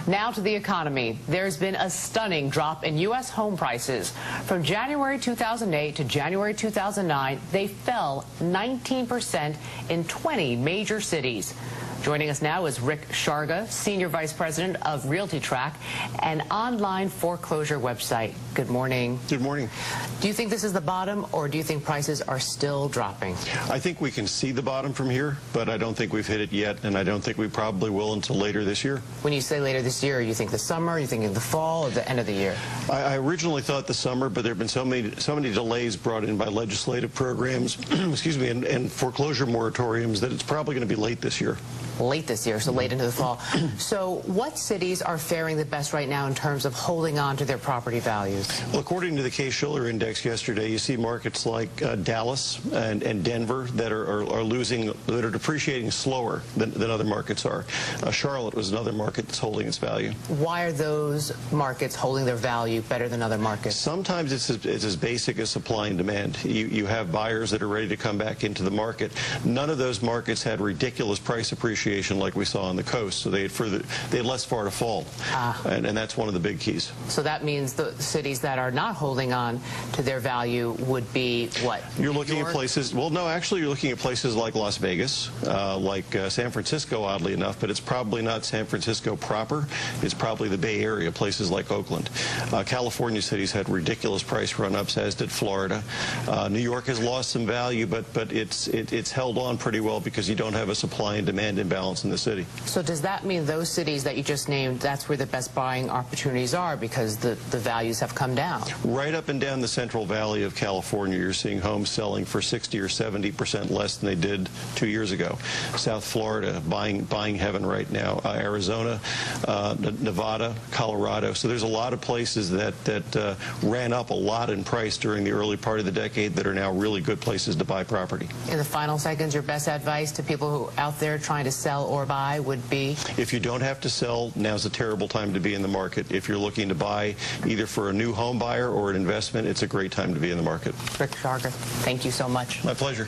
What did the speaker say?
Now to the economy. There's been a stunning drop in U.S. home prices. From January 2008 to January 2009, they fell 19% in 20 major cities. Joining us now is Sharga, Senior Vice President of RealtyTrac, an online foreclosure website. Good morning. Good morning. Do you think this is the bottom, or do you think prices are still dropping? I think we can see the bottom from here, but I don't think we've hit it yet, and I don't think we probably will until later this year. When you say later this year, you think the summer, you think the fall, or the end of the year? I originally thought the summer, but there have been so many delays brought in by legislative programs, excuse me, and foreclosure moratoriums that it's probably going to be late this year. Late this year, so late into the fall. So what cities are faring the best right now in terms of holding on to their property values? Well, according to the Case-Shiller Index yesterday, you see markets like Dallas and Denver that are depreciating slower than other markets are. Charlotte was another market that's holding its value. Why are those markets holding their value better than other markets? Sometimes it's as basic as supply and demand. You have buyers that are ready to come back into the market. None of those markets had ridiculous price appreciation like we saw on the coast, so they had less far to fall, and that's one of the big keys. So that means the cities that are not holding on to their value would be what? You're looking at places, well, no, actually you're looking at places like Las Vegas, like San Francisco, oddly enough, but it's probably not San Francisco proper. It's probably the Bay Area, places like Oakland. California cities had ridiculous price run-ups, as did Florida. New York has lost some value, but it's held on pretty well because you don't have a supply and demand imbalance in the city. So does that mean those cities that you just named, that's where the best buying opportunities are because the values have come down? Right up and down the Central Valley of California, you're seeing homes selling for 60 or 70% less than they did 2 years ago. South Florida, buying heaven right now. Arizona, Nevada, Colorado. So there's a lot of places that ran up a lot in price during the early part of the decade that are now really good places to buy property. In the final seconds, your best advice to people who are out there trying to sell or buy would be? If you don't have to sell, now's a terrible time to be in the market. If you're looking to buy either for a new home buyer or an investment, it's a great time to be in the market. Rick Sharga, thank you so much. My pleasure.